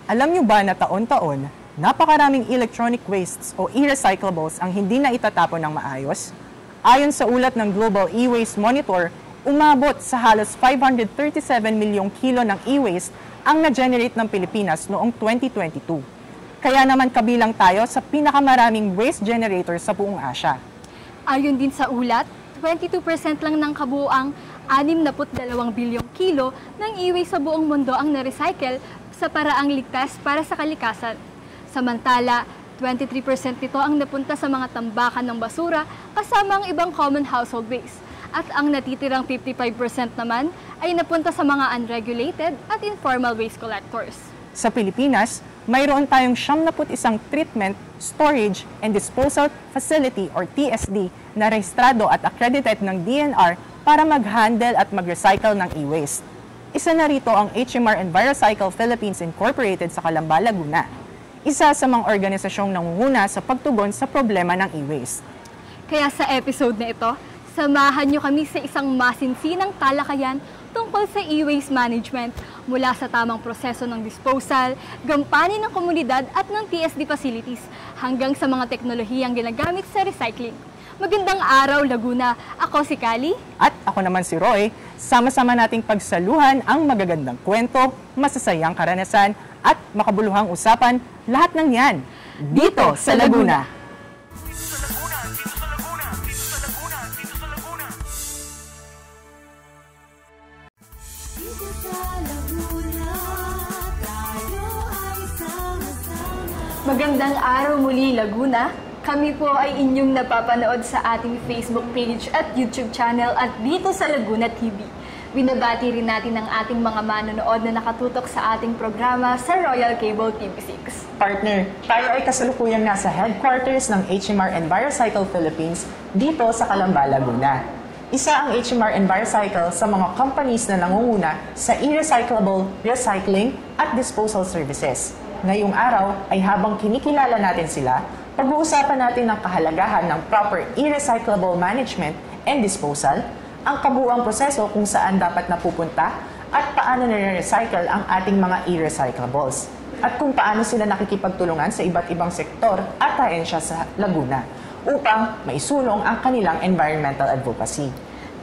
Alam nyo ba na taon-taon, napakaraming electronic wastes o e-recyclables ang hindi na itatapon ng maayos? Ayon sa ulat ng Global E-Waste Monitor, umabot sa halos 537 milyong kilo ng e-waste ang na-generate ng Pilipinas noong 2022. Kaya naman kabilang tayo sa pinakamaraming waste generator sa buong Asia. Ayon din sa ulat, 22% lang ng kabuuang 62 bilyong kilo ng e-waste sa buong mundo ang na-recycle sa paraang ligtas para sa kalikasan. Samantala, 23% nito ang napunta sa mga tambakan ng basura kasama ang ibang common household waste. At ang natitirang 55% naman ay napunta sa mga unregulated at informal waste collectors. Sa Pilipinas, mayroon tayong 71 treatment, storage, and disposal facility or TSD na rehistrado at accredited ng DNR para mag-handle at mag-recycle ng e-waste. Isa na rito ang HMR Envirocycle Philippines Incorporated sa Calamba, Laguna. Isa sa mga organisasyong nangunguna sa pagtugon sa problema ng e-waste. Kaya sa episode na ito, samahan niyo kami sa isang masinsinang talakayan tungkol sa e-waste management mula sa tamang proseso ng disposal, gampanin ng komunidad at ng TSD facilities hanggang sa mga teknolohiyang ginagamit sa recycling. Magandang araw, Laguna. Ako si Kali. At ako naman si Roy. Sama-sama nating pagsaluhan ang magagandang kwento, masasayang karanasan, at makabuluhang usapan, lahat ng yan, dito sa Laguna. Magandang araw muli, Laguna. Kami po ay inyong napapanood sa ating Facebook page at YouTube channel at dito sa Laguna TV. Binabati rin natin ang ating mga manonood na nakatutok sa ating programa sa Royal Cable TV6. Partner, tayo ay kasalukuyang nasa headquarters ng HMR Envirocycle Philippines dito sa Calamba, Laguna. Isa ang HMR Envirocycle sa mga companies na nangunguna sa e-recyclable, recycling at disposal services. Ngayong araw ay habang kinikilala natin sila, pag-uusapan natin ang kahalagahan ng proper e-recyclable management and disposal, ang kabuuang proseso kung saan dapat napupunta at paano nare-recycle ang ating mga e-recyclables, at kung paano sila nakikipagtulungan sa iba't ibang sektor at ahensya sa Laguna upang maisulong ang kanilang environmental advocacy.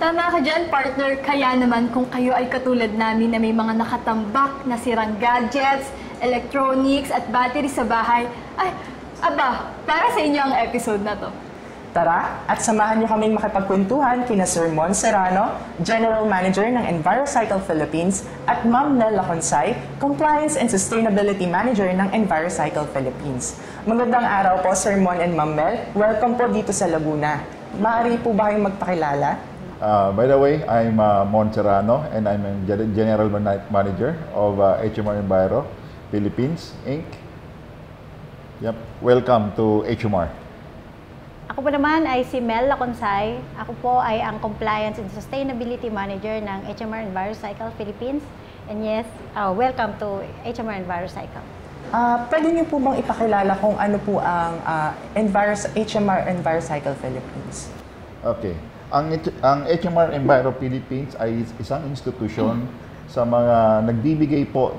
Tama ka dyan, partner. Kaya naman kung kayo ay katulad namin na may mga nakatambak na sirang gadgets, electronics at battery sa bahay, ay, aba, para sa inyo ang episode na to. Tara at samahan niyo kaming makipagkwentuhan kina Sir Mon Serrano, General Manager ng Envirocycle Philippines, at Ma'am Nel Laconsay, Compliance and Sustainability Manager ng Envirocycle Philippines. Magandang araw po, Sir Mon and Ma'am Mel. Welcome po dito sa Laguna. Maaari po ba kayong magpakilala? By the way, I'm Mon Serrano and I'm a General Manager of HMR Enviro Philippines, Inc. Yep. Welcome to HMR. Ako po naman ay si Mel Laconsay. Ako po ay ang Compliance and Sustainability Manager ng HMR Envirocycle Philippines. And yes, welcome to HMR Envirocycle. Pwede niyo po bang ipakilala kung ano po ang HMR Envirocycle Philippines? Okay. Ang HMR Enviro Philippines ay isang institusyon sa mga nagbibigay po,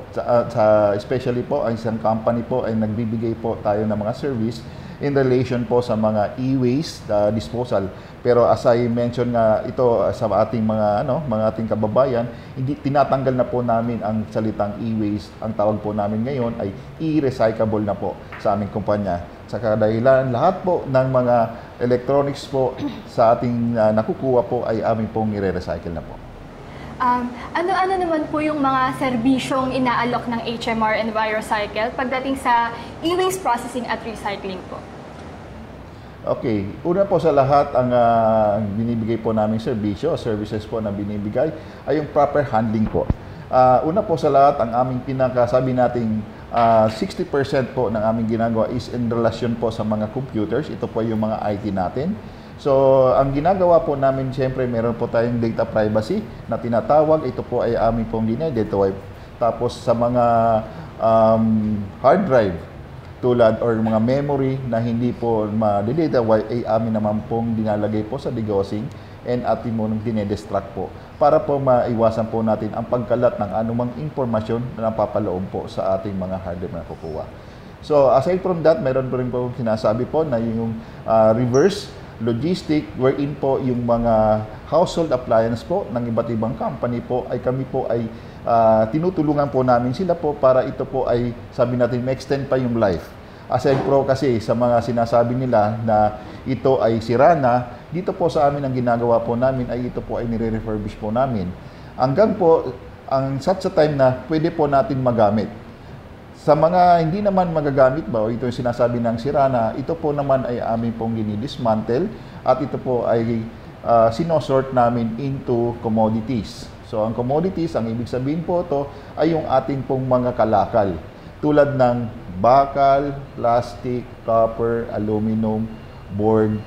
especially po, ang isang company po ay nagbibigay po tayo ng mga service in relation po sa mga e-waste disposal. Pero as I mentioned nga ito sa ating mga ating kababayan, hindi tinatanggal na po namin ang salitang e-waste. Ang tawag po namin ngayon ay e-recyclable na po sa aming kumpanya. Sa kadahilan, lahat po ng mga electronics po sa ating nakukuha po ay aming pong i-recycle na po. Ano-ano naman po yung mga serbisyong inaalok ng HMR Envirocycle pagdating sa e-waste processing at recycling po? Okay. Una po sa lahat, ang binibigay po naming services po na binibigay ay yung proper handling po. Una po sa lahat, ang aming pinakasabi nating 60% po ng aming ginagawa is in relasyon po sa mga computers. Ito po yung mga IT natin. So, ang ginagawa po namin, siyempre, meron po tayong data privacy na tinatawag. Ito po ay aming pong dinedetaway. Tapos, sa mga hard drive, tulad or mga memory na hindi po ma-delete, ay amin naman pong dinalagay po sa degaussing and atin mo nang dinedestruct po. para po maiwasan po natin ang pagkalat ng anumang impormasyon na napapaloob po sa ating mga hardware na nakukuha. So aside from that, meron po rin po sinasabi po na yung reverse logistic wherein po yung mga household appliance po ng iba't ibang company po ay kami po ay tinutulungan po namin sila po para ito po ay sabi natin ma-extend pa yung life. Aside pro kasi sa mga sinasabi nila na ito ay sira na, dito po sa amin ang ginagawa po namin ay ito po ay nire-refurbish po namin. Hanggang po ang such a time na pwede po natin magamit. Sa mga hindi naman magagamit ba, o ito yung sinasabi ng sira na, ito po naman ay amin pong dinidismantle at ito po ay sinosort namin into commodities. So ang commodities, ang ibig sabihin po ito ay yung ating pong mga kalakal. Tulad ng bakal, plastic, copper, aluminum, board,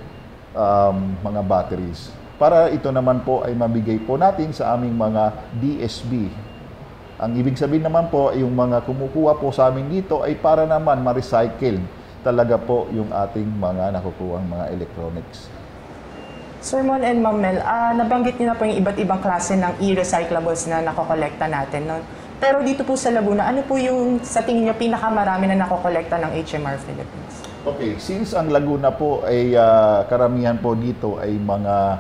mga batteries. Para ito naman po ay mabigay po natin sa aming mga DSB. Ang ibig sabihin naman po, yung mga kumukuha po sa amin dito ay para naman ma-recycle talaga po yung ating mga nakukuhang mga electronics. Sir Mon and Ma'am Mel, nabanggit niyo na po yung iba't ibang klase ng e-recyclables na nakokolekta natin. No? Pero dito po sa Laguna, ano po yung sa tingin niyo pinakamarami na nakokolekta ng HMR Philippines? Okay, since ang Laguna po ay karamihan po dito ay mga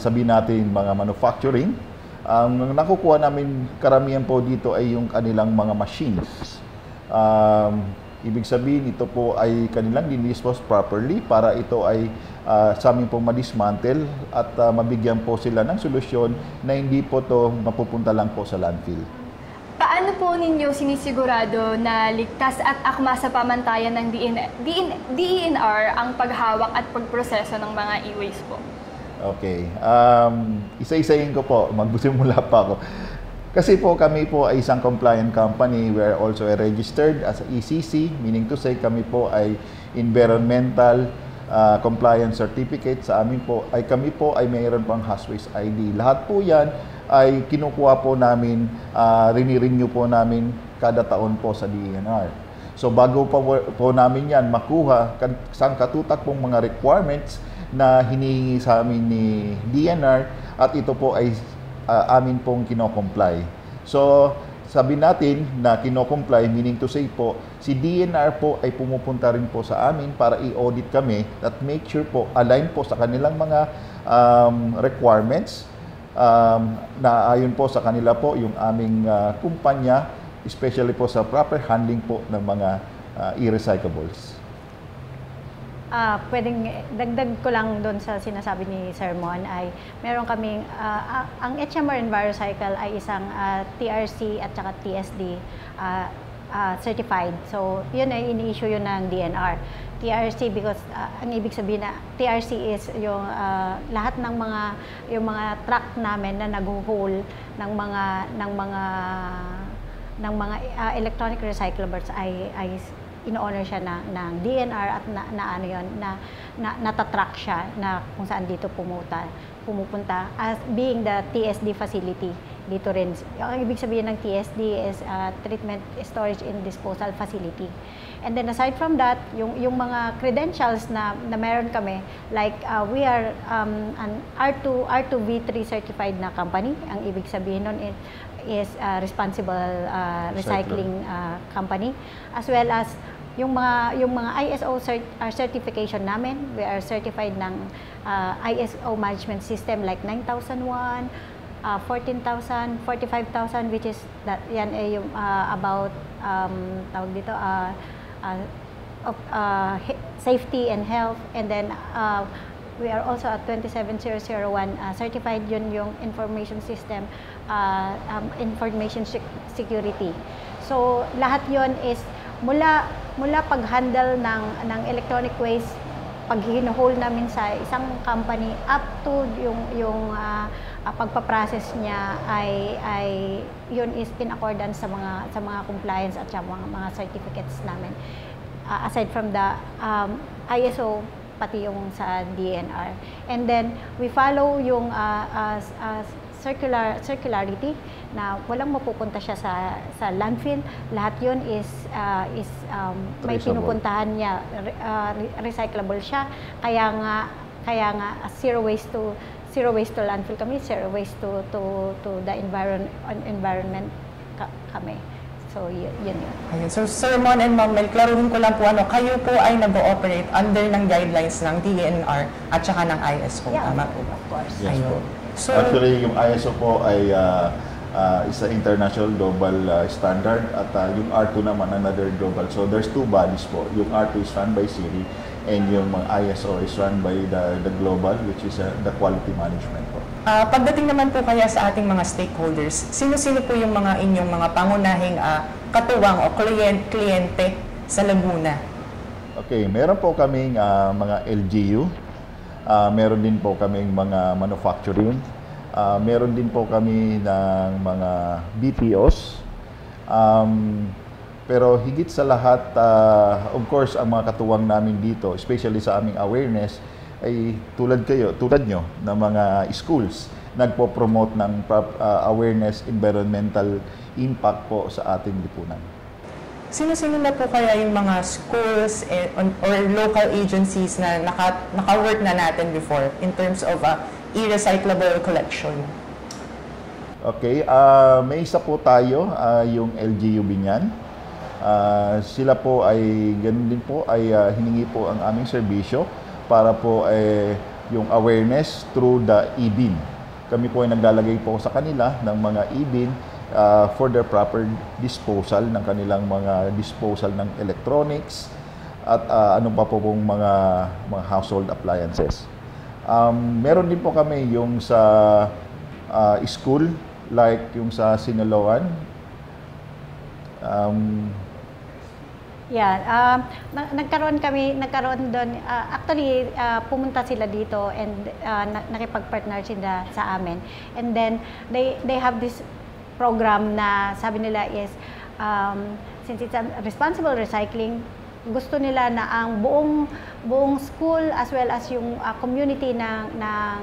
sabihin natin mga manufacturing, ang nakukuha namin karamihan po dito ay yung kanilang mga machines. Ibig sabihin, ito po ay kanilang dinispose properly para ito ay sa amin po madismantle at mabigyan po sila ng solusyon na hindi po to mapupunta lang po sa landfill. Paano po ninyo sinisigurado na ligtas at akma sa pamantayan ng DENR ang paghawak at pagproseso ng mga e-waste po? Okay. Isa-isayin ko po. Magsimula pa ako. Kasi po kami po ay isang compliant company. We are also registered as ECC, meaning to say kami po ay environmental compliance certificate. Sa amin po ay kami po ay mayroon pang Hazwaste ID. Lahat po yan ay kinukuha po namin, rini-renew po namin kada taon po sa DENR. So bago po namin yan makuha, sang katutak pong mga requirements na hinihingi sa amin ni DENR at ito po ay amin pong kino-comply. So, sabi natin na kino-comply, meaning to say po, si DENR po ay pumupunta rin po sa amin para i-audit kami at make sure po, align po sa kanilang mga requirements na ayon po sa kanila po yung aming kumpanya, especially po sa proper handling po ng mga e-recyclables. Pwedeng dagdag ko lang doon sa sinasabi ni Sir Mon ay meron kaming ang HMR EnviroCycle ay isang TRC at saka TSD certified. So yun ay ini-issue yun ng DENR. TRC because ang ibig sabihin na TRC is yung lahat ng mga truck namin na naghuhol ng mga electronic recyclables ay in-honor siya ng DENR at na ano yun, natatrack siya na kung saan dito pumupunta as being the TSD facility dito rin. Ang ibig sabihin ng TSD is Treatment, Storage and Disposal Facility. And then aside from that, yung mga credentials na meron kami, like we are an R2V3 certified na company. Ang ibig sabihin nun is responsible recycling company, as well as yung mga ISO certification namin. We are certified ng ISO management system like 9001, 14,000, 45,000, which is that yan ay yung about tawag dito safety and health. And then we are also at 27001 certified, yun yung information system, information security. So lahat yon is mula pag-handle ng electronic waste, pag hinuhol namin sa isang company up to yung pagpa-process niya ay yun is in accordance sa mga compliance at sa mga certificates namin. Aside from the ISO, pati yung sa DENR. And then we follow yung circularity na walang mapupunta siya sa landfill. Lahat yun is may pinupuntahan niya, recyclable siya. Kaya nga zero waste zero waste to landfill kami, zero waste to the environment kami. So, yun. Ayun. So, Sir Mon and Ma'am Mel, klaruhin ko lang po, kayo po ay nag-ooperate under ng guidelines ng DENR at saka ng ISO. Yeah, Tama po ba? of course. Yes po. So, Actually, yung ISO po ay isa international global standard at yung R2 naman another global. So there's two bodies po. Yung R2 is run by SIRI and yung mga ISO is run by the global, which is the quality management po. pagdating naman po kaya sa ating mga stakeholders, sino-sino po yung mga inyong mga pangunahing katuwang o kliyente sa Laguna? Okay, meron po kaming mga LGU, meron din po kaming mga manufacturing, meron din po kami ng mga BPOs, pero higit sa lahat, of course, ang mga katuwang namin dito, especially sa aming awareness, ay tulad nyo ng mga schools, nagpo-promote ng awareness, environmental impact po sa ating lipunan. Sino-sino na po kaya yung mga schools or local agencies na naka-work na natin before in terms of e-recyclable collection? Okay, may isa po tayo, yung LGU Binyan. Sila po ay, ganun din po, ay hiningi po ang aming serbisyo para po yung awareness through the e-bin. Kami po ay naglalagay po sa kanila ng mga e-bin for their proper disposal ng kanilang mga disposal ng electronics at ano pa po pong mga household appliances. Meron din po kami yung sa school, like yung sa Sinaloan. Nagkaroon doon, actually, pumunta sila dito and nakipag-partner sila sa amin. And then, they have this program na sabi nila is, since it's a responsible recycling, gusto nila na ang buong school as well as yung community ng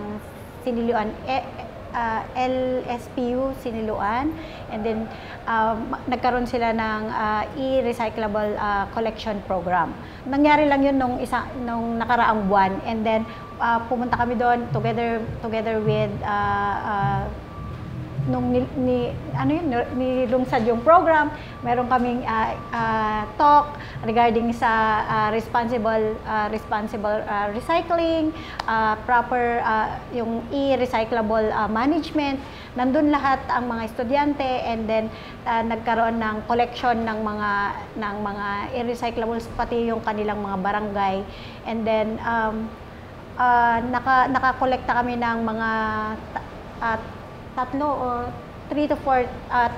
Siniluan, LSPU Siniluan, and then nagkaroon sila ng e-recyclable collection program. Nangyari lang yun nung nakaraang buwan, and then pumunta kami doon together with nung nilungsad yung program, meron kaming talk regarding sa responsible recycling, proper yung e-recyclable management. Nandun lahat ang mga estudyante, and then nagkaroon ng collection ng mga e-recyclables, pati yung kanilang mga barangay. And then nakakolekta kami ng mga 3 or 3 to 4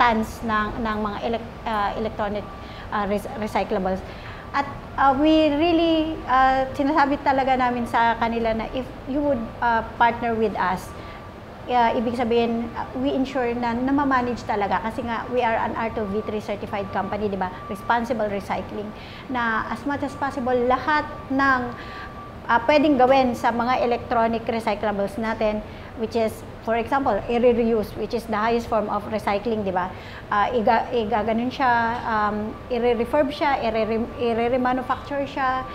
tons ng mga electronic recyclables. At we really, sinasabi talaga namin sa kanila na if you would partner with us, ibig sabihin, we ensure na ma-manage talaga. Kasi nga, we are an R2V3 certified company, di ba? Responsible recycling. Na as much as possible, lahat ng pwedeng gawin sa mga electronic recyclables natin, which is, for example, i-reuse, which is the highest form of recycling, di ba? Igaganon siya, i-refurb siya, i-remanufacture siya,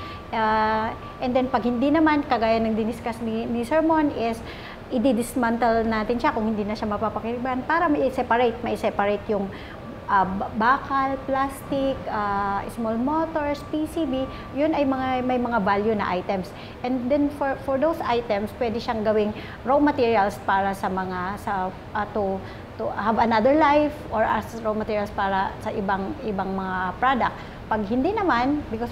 and then pag hindi naman, kagaya ng diniscuss ni Sir Mon, is i-dismantle natin siya kung hindi na siya mapapakinabangan para ma-separate yung bakal, plastic, small motors, PCB, yun ay may mga value na items. And then for those items, pwede siyang gawing raw materials para sa to have another life, or as raw materials para sa ibang mga product. Pag hindi naman, because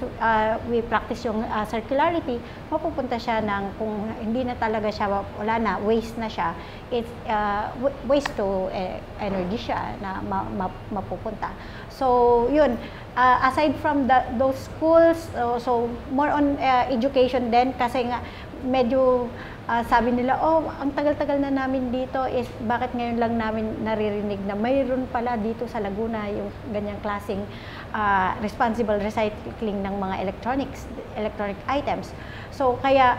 we practice yung circularity, mapupunta siya kung hindi na talaga siya, wala na, waste na siya, it's waste to energy siya na mapupunta. So, yun. Aside from those schools, so more on education din, kasi nga medyo sabi nila, ang tagal-tagal na namin dito, is bakit ngayon lang namin naririnig na mayroon pala dito sa Laguna yung ganyang klaseng responsible recycling ng mga electronic items. So kaya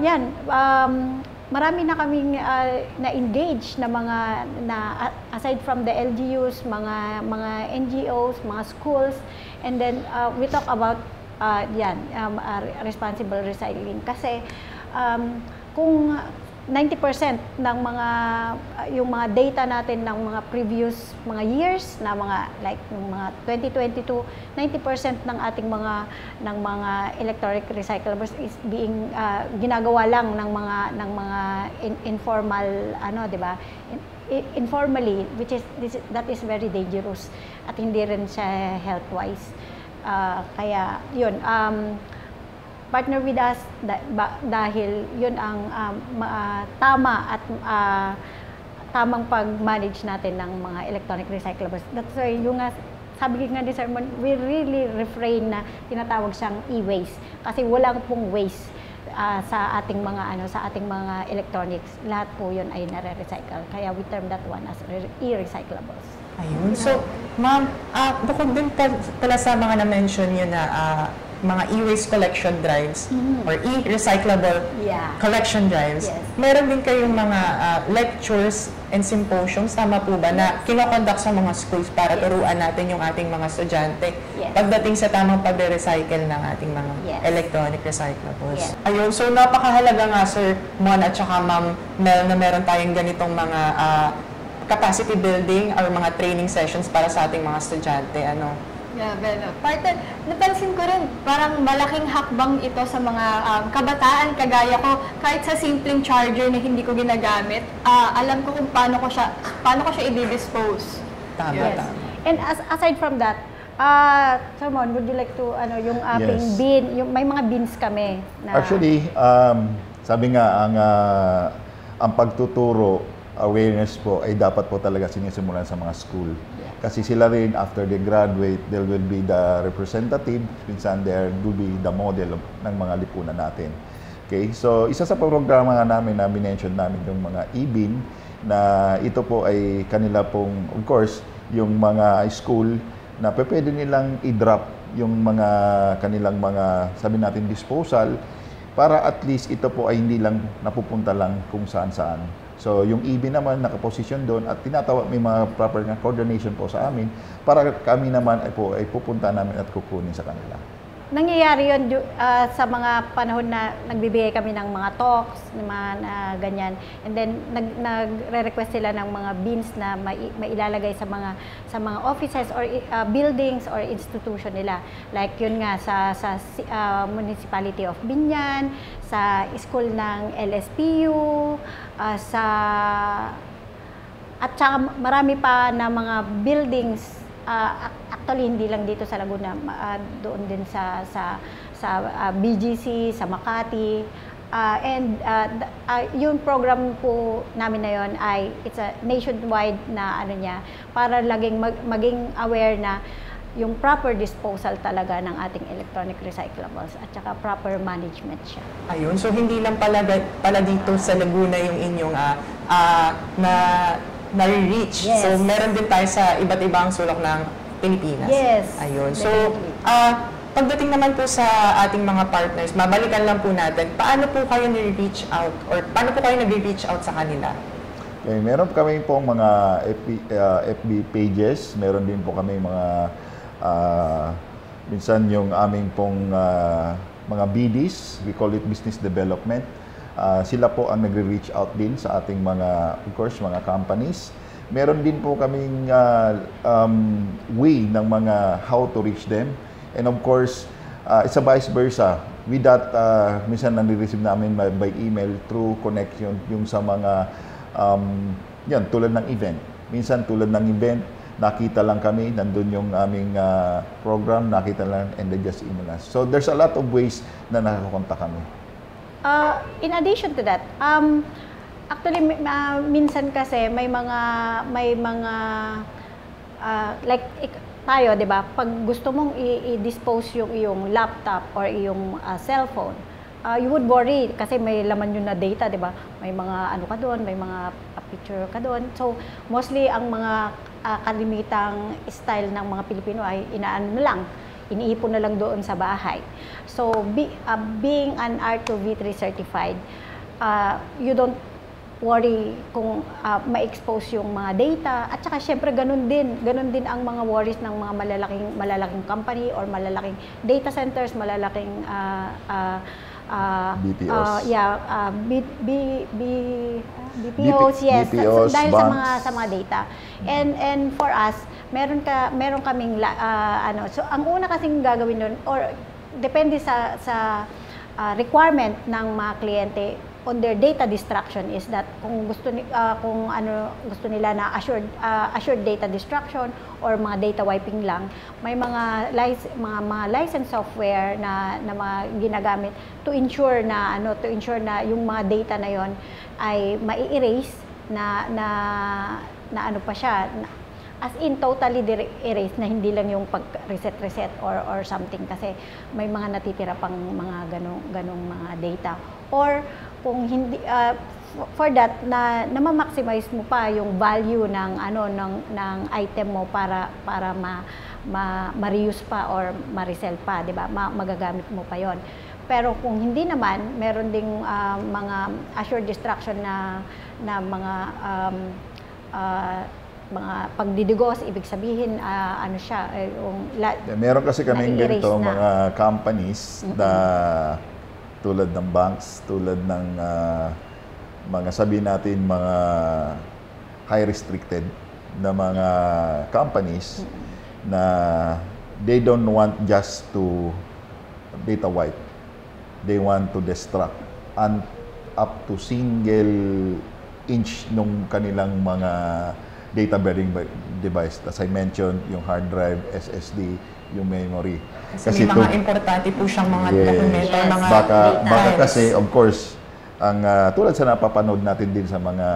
yan, marami na kaming na-engage na aside from the LGUs, mga NGOs, mga schools, and then we talk about responsible recycling. Kasi kung 90% ng mga yung mga data natin ng mga previous mga years na mga like yung mga 2022, 90% ng ating mga electronic recyclables is being ginagawa lang ng mga informal di ba? Informally, which is that is very dangerous at hindi rin siya health wise. Kaya yun, partner with us dahil yun ang tama at tamang pag-manage natin ng mga electronic recyclables. That's why yung sabi ko nga din sa we really refrain na tinatawag siyang e-waste kasi walang pong waste sa ating mga electronics. Lahat po yun ay nare-recycle. Kaya we term that one as e-recyclables. Ayun. So, ma'am, bukod din pala sa mga na-mention yun na mga e-waste collection drives or e-recyclable collection drives, meron din kayong mga lectures and symposiums, tama po ba, na kinoconduct sa mga schools para turuan natin yung ating mga estudyante pagdating sa tamang pag-recycle ng ating mga electronic recyclables. Ayun, so napakahalaga nga Sir Mon at saka Ma'am Mel na meron tayong ganitong mga capacity building or mga training sessions para sa ating mga estudyante. Yeah, well, partner, napansin ko rin, parang malaking hakbang ito sa mga kabataan, kagaya ko, kahit sa simpleng charger na hindi ko ginagamit, alam ko kung paano ko siya i-dispose. Tama. And aside from that, Simon, would you like to, yung ating bin, may mga bins kami. Na Actually, sabi nga, ang pagtuturo, awareness po, ay dapat po talaga sinisimulan sa mga school. Kasi sila rin, after they graduate, they will be the representative, minsan there will be the model ng mga lipunan natin. Okay, so isa sa programa nga namin na minention namin yung mga e-bin, na ito po ay kanila pong, of course, yung mga school na pwede nilang i-drop yung mga kanilang mga, sabi natin, disposal, para at least ito po ay hindi lang napupunta lang kung saan-saan. So, yung e-bin naman nakaposisyon doon at tinatawag, may mga proper na coordination po sa amin para kami naman ay pupunta namin at kukunin sa kanila. Nangyayari yun sa mga panahon na nagbibigay kami ng mga talks, naman ganyan. And then nagre-request sila ng mga bins na mailalagay sa mga offices or buildings or institution nila. Like yun nga sa Municipality of Binyan, sa school ng LSPU, at saka marami pa na mga buildings. Actually, hindi lang dito sa Laguna, doon din sa BGC, sa Makati. Yung program po namin na yon ay it's a nationwide na para maging aware na yung proper disposal talaga ng ating electronic recyclables at saka proper management siya. Ayun, so hindi lang pala dito sa Laguna yung inyong nare-reach. Yes. So, meron din tayo sa iba't ibang sulok ng Pilipinas. Yes. Ayun. So, definitely. pagdating naman po sa ating mga partners, mabalikan lang po natin, paano po kayo nire-reach out or paano po kayo nagre-reach out sa kanila? Okay, meron kami pong mga FB pages, meron din po kami mga minsan yung aming pong mga BDs, we call it business development. Sila po ang nagre-reach out din sa ating mga, of course, mga companies. Meron din po kaming way ng mga how to reach them. And of course, it's a vice versa. With that, minsan nare-receive namin by email through connection yung sa mga, yan, tulad ng event. Minsan tulad ng event, nakita lang kami, nandun yung aming program, nakita lang and they just email us. So there's a lot of ways na nakakontak kami. In addition to that, actually minsan kasi may mga like tayo, 'di ba? Pag gusto mong i-dispose yung iyong laptop or iyong cellphone, you would worry kasi may laman yun na data, 'di ba? May mga ano ka doon, may mga picture ka doon. So mostly ang mga kalimitang style ng mga Pilipino ay inaano lang, iniipon na lang doon sa bahay. So, being an R2V3 certified, you don't worry kung ma-expose yung mga data. At saka, syempre, ganun din ang mga worries ng mga malalaking company or malalaking data centers, malalaking BPOs. BPOs, yes, BPOs, dahil banks. sa mga data. And for us, meron kaming so ang una kasing gagawin doon, or depende sa requirement ng mga kliyente on their data destruction, is that kung gusto nila na assured data destruction or mga data wiping lang, may mga licensed software na mga ginagamit to ensure na yung mga data na yon ay mai-erase na ano pa siya, as in totally erase, na hindi lang yung pag-reset or something, kasi may mga natitira pang mga ganong mga data. Or kung hindi, for that, na ma-maximize mo pa yung value ng item mo para ma-reuse pa or ma-resell pa, di ba? Magagamit mo pa yon. Pero kung hindi naman, meron ding mga assured destruction na mga pagdidigos, ibig sabihin Meron kasi kaming na-erase ganito na. mga companies na tulad ng banks, tulad ng mga sabihin natin mga high restricted na mga companies na they don't want just to data wipe. They want to destruct up to single inch nung kanilang mga data-bearing device. As I mentioned, yung hard drive, SSD, yung memory. Kasi may mga importante po siyang mga dokumento, mga baka files. kasi, of course, ang tulad sa napapanood natin din sa mga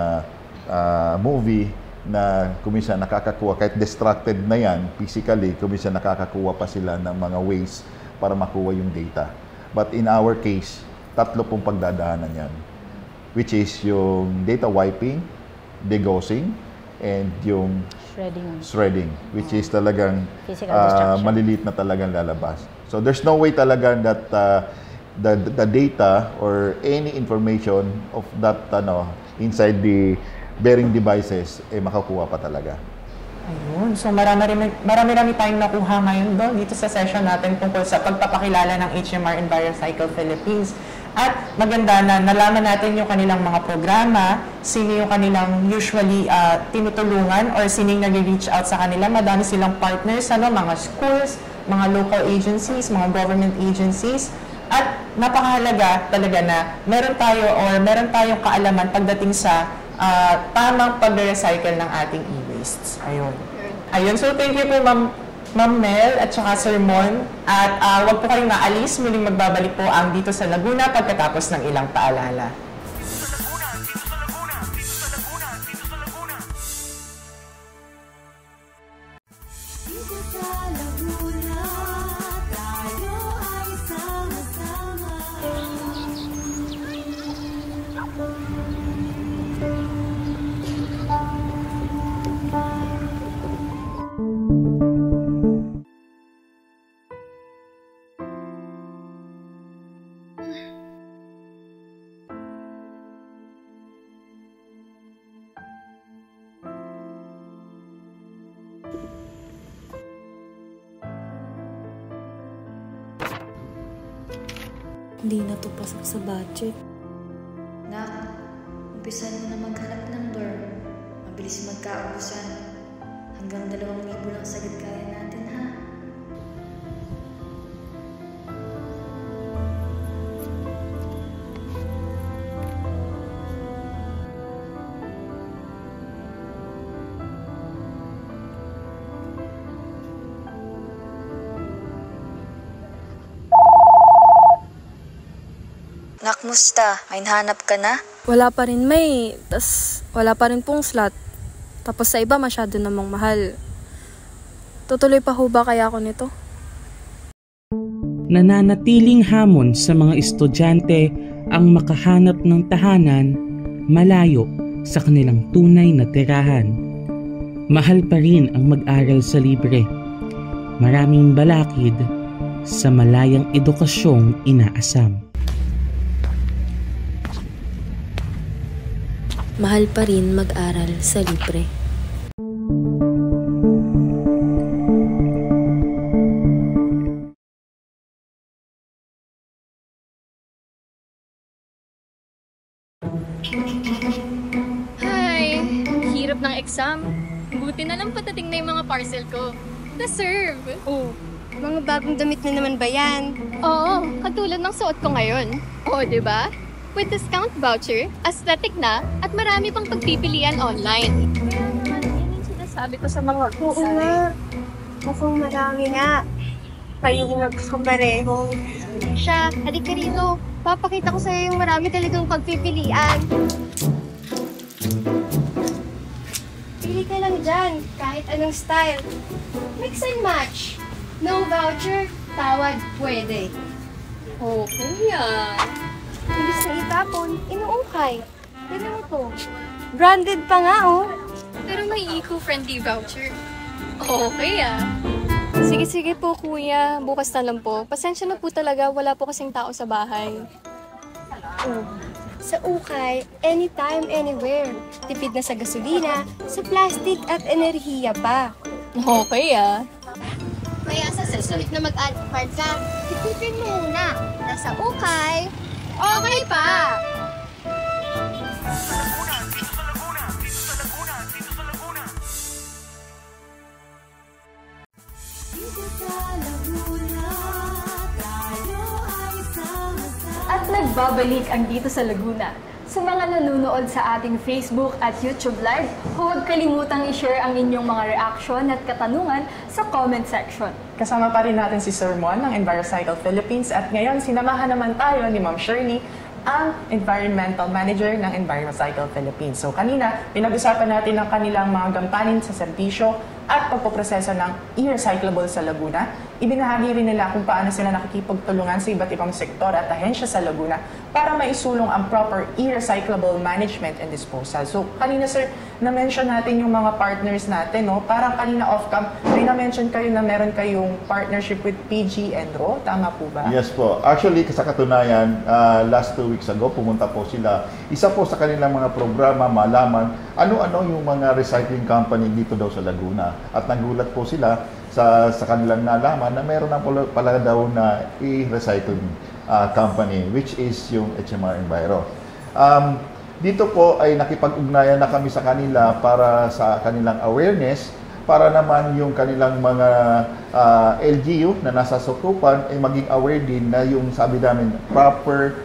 movie na kumisa nakakakuha, kahit distracted na yan, physically, kumisa nakakakuha pa sila ng mga ways para makuha yung data. But in our case, 3 pong pagdadaanan yan. Which is yung data wiping, degaussing, and yung shredding, which is talagang Physical destruction. maliliit na talagang lalabas. So there's no way talaga that the data or any information of that inside the bearing devices makakuha pa talaga. Ayun. So marami tayong nakuha ngayon dito sa session natin tungkol sa pagpapakilala ng HMR Envirocycle Philippines. At maganda na nalaman natin yung kanilang mga programa, sino yung kanilang usually tinutulungan or sino yung nag-reach out sa kanila. Madami silang partners, mga schools, mga local agencies, mga government agencies. At napakahalaga talaga na meron tayong kaalaman pagdating sa tamang pag-recycle ng ating e-wastes. Ayun. So thank you po, Ma'am Mel at saka Sir Mon. At wag po kayong maalis, muling magbabalik po ang Dito sa Laguna pagkatapos ng ilang paalala. Hindi na to pasok sa budget. Nak, umpisan mo na maghanap ng dorm. Mabilis magkaubusan. Hanggang 2,000 lang sagad kaya natin, ha? Nak, musta? May nahanap ka na? Wala pa rin tas wala pa rin pong slot. Tapos sa iba masyado namang mahal. Tutuloy pa ho ba kaya ako nito? Nananatiling hamon sa mga estudyante ang makahanap ng tahanan malayo sa kanilang tunay na tirahan. Mahal pa rin ang mag-aral sa libre. Maraming balakid sa malayang edukasyong inaasam. Mahal pa rin mag-aral sa libre. exam. Buti na lang patating na yung mga parcel ko. Deserve! Oh, mga bagong damit na naman ba yan? Oo, katulad ng suot ko ngayon. Oo, di ba? With discount voucher, aesthetic na, at marami pang pagpipilian online. Yan yung sinasabi ko sa mga Oo nga. Mukhang marami nga. Kayo nagkapareho. Siya, halik ka rito. Papakita ko sa'yo yung marami talagang pagpipilian. Pili ka lang dyan, kahit anong style. Mix and match. No voucher, tawad pwede. Oh, kuya. Imbis na itapon, inuungkay. Tignan mo to. Branded pa nga, oh. Pero may eco-friendly voucher. Okay Sige po kuya, bukas na lang po. Pasensya na po talaga, wala po kasing tao sa bahay. Oh. Sa ukay, anytime, anywhere. Tipid na sa gasolina, sa plastic at enerhiya pa. Okay Kaya sa susunod na mag-add card ka, tipipin mo muna. Nasa ukay, okay pa! At nagbabalik ang Dito sa Laguna. Sa mga nanonood sa ating Facebook at YouTube Live, huwag kalimutang i-share ang inyong mga reaction at katanungan sa comment section. Kasama pa rin natin si Sir Mon ng EnviroCycle Philippines at ngayon sinamahan naman tayo ni Ma'am Shirley, ang Environmental Manager ng EnviroCycle Philippines. So kanina, pinag-usapan natin ang kanilang mga gampanin sa serbisyo at pagpoproseso ng e-recyclable sa Laguna. Ibinahagi rin nila kung paano sila nakikipagtulungan sa iba't ibang sektor at ahensya sa Laguna para maisulong ang proper e-recyclable management and disposal. So kanina sir, na-mention natin yung mga partners natin, no? Parang kanina off-cam, may na-mention kayo na meron kayong partnership with PG Enro, tama po ba? Yes po. Actually, sa katunayan, last 2 weeks ago, pumunta po sila. Isa po sa kanilang mga programa, malaman ano-ano yung mga recycling company dito daw sa Laguna. At nagulat po sila sa kanilang nalaman na meron na pala daw na e-recycling company, which is yung HMR Enviro. Dito po ay nakipag-ugnayan na kami sa kanila para sa kanilang awareness, para naman yung kanilang mga LGU na nasa sukupan ay maging aware din na yung sabi namin proper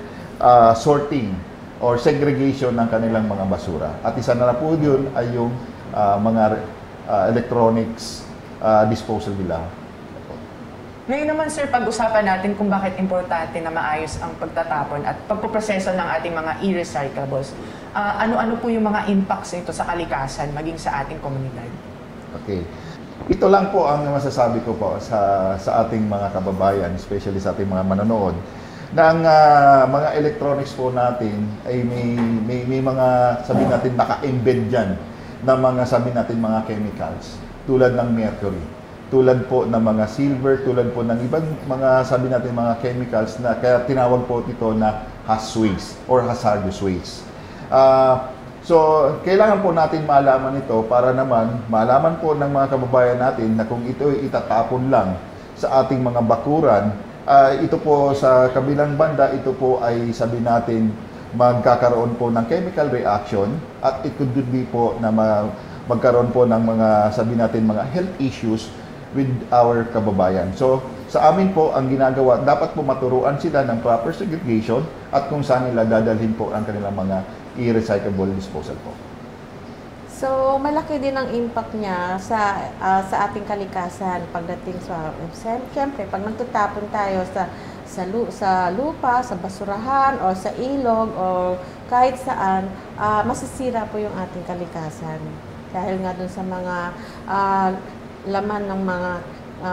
sorting or segregation ng kanilang mga basura. At isa na po yun ay yung mga electronics disposal nila. Ngayon naman sir, pag-usapan natin kung bakit importante na maayos ang pagtatapon at pagpuproseso ng ating mga e-recyclables. Ano-ano po yung mga impacts nito sa kalikasan maging sa ating komunidad? Okay. Ito lang po ang masasabi ko po sa ating mga kababayan, especially sa ating mga manonood, na ang mga electronics po natin ay may mga, sabi natin, naka-embed dyan na mga, sabi natin, mga chemicals, tulad ng mercury, tulad po ng mga silver, tulad po ng ibang mga, sabi natin, mga chemicals na kaya tinawag po ito na HAZS waste or hazardous waste. So, kailangan po natin malaman ito para naman malaman po ng mga kababayan natin na kung ito ay itatapon lang sa ating mga bakuran, ito po sa kabilang banda, ito po ay sabi natin magkakaroon po ng chemical reaction at it could be po na magkaroon po ng mga sabi natin mga health issues with our kababayan. So, sa amin po ang ginagawa, dapat po maturuan sila ng proper segregation at kung saan nila dadalhin po ang kanilang mga e-recyclable disposal po. So, malaki din ang impact niya sa ating kalikasan pagdating sa, siyempre, pag nagtatapon tayo sa lupa, sa basurahan, o sa ilog, o kahit saan, masisira po yung ating kalikasan. Dahil nga dun sa mga laman ng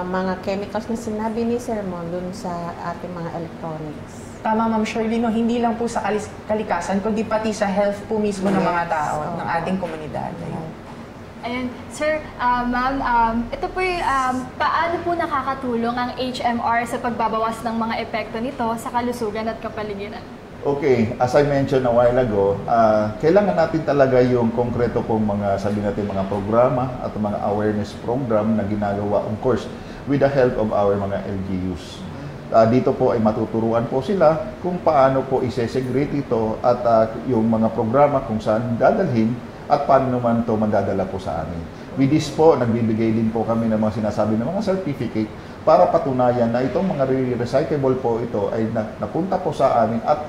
mga chemicals na sinabi ni Sir Mon dun sa ating mga electronics. Tama, Ma'am Shirley, no? Hindi lang po sa kalikasan, kundi pati sa health po mismo ng mga tao, ng ating komunidad. Ayan, sir, ma'am, ito po paano po nakakatulong ang HMR sa pagbabawas ng mga epekto nito sa kalusugan at kapaligiran? Okay, as I mentioned a while ago, kailangan natin talaga yung konkreto pong mga, sabi natin, mga programa at mga awareness program na ginagawa, of course, with the help of our mga LGUs. Dito po ay matuturuan po sila kung paano po i-segregate ito at yung mga programa kung saan dadalhin at paano naman to madadala po sa amin. With this po, nagbibigay din po kami ng mga sinasabi ng mga certificate para patunayan na itong mga recyclable po ito ay napunta po sa amin at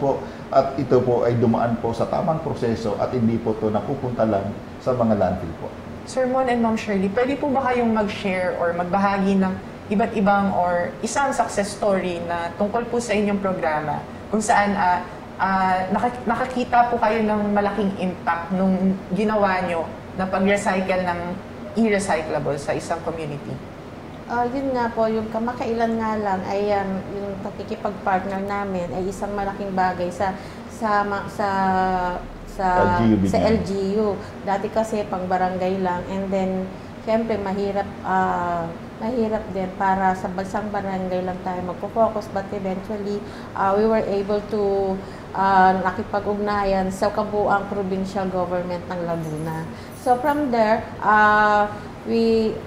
ito po ay dumaan po sa tamang proseso at hindi po to napupunta lang sa mga landfill po. Sir Mon and Ma'am Shirley, pwede po ba kayong mag-share or magbahagi ng iba't ibang or isang success story na tungkol po sa inyong programa kung saan nakakita po kayo ng malaking impact nung ginawa nyo na pag-recycle ng e-recyclable sa isang community? Yun nga po, yung kamakailan nga lang ay yung pakikipag-partner namin ay isang malaking bagay sa LGU. Dati kasi pang barangay lang, and then siyempre mahirap din para sa bansang barangay lang tayo magpo-focus, but eventually we were able to nakipag-ugnayan sa kabuuang provincial government ng Laguna. So from there,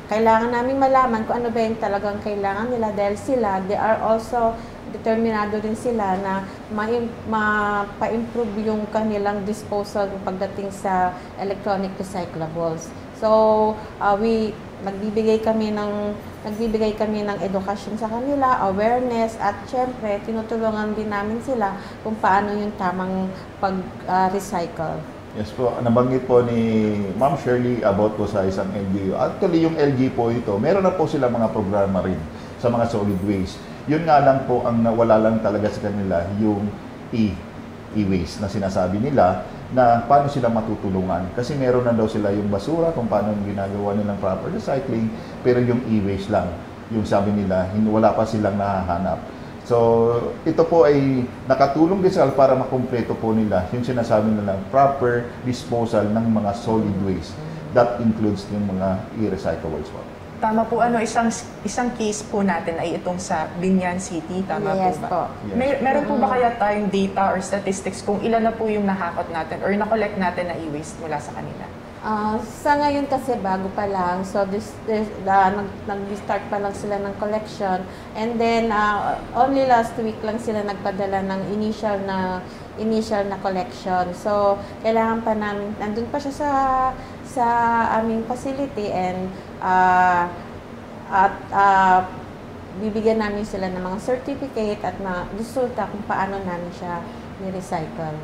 kailangan namin malaman kung ano ba yung talagang kailangan nila, dahil sila, they are also determinado din sila na ma-improve yung kanilang disposal pagdating sa electronic recyclables. So, nagbibigay kami ng edukasyon sa kanila, awareness, at syempre tinutulungan din namin sila kung paano yung tamang pag-recycle. Yes po, nabanggit po ni Ma'am Shirley about po sa isang LGU. Actually, yung LG po ito, meron na po sila mga programa rin sa mga solid waste. Yun nga lang po, ang nawala lang talaga sa kanila, yung e-waste na sinasabi nila na paano sila matutulungan. Kasi meron na daw sila yung basura kung paano ginagawa nilang proper recycling, pero yung e-waste lang, yung sabi nila, wala pa silang nahahanap. So, ito po ay nakatulong din sila para makumpleto po nila yung sinasabi nila proper disposal ng mga solid waste. That includes yung mga e-recyclables po. Tama po, isang case po natin ay itong sa Binyan City, tama Yes, po ba? po. Yes. Meron po ba kaya tayong data or statistics kung ilan na po yung nakakot natin or na-collect natin na e-waste mula sa kanila? Sa ngayon kasi bago pa lang, so nag-start pa lang sila ng collection, and then only last week lang sila nagpadala ng initial na collection. So kailangan pa namin, nandun pa siya sa aming facility, and bibigyan namin sila ng mga certificate at mga resulta kung paano namin siya ni-recycle.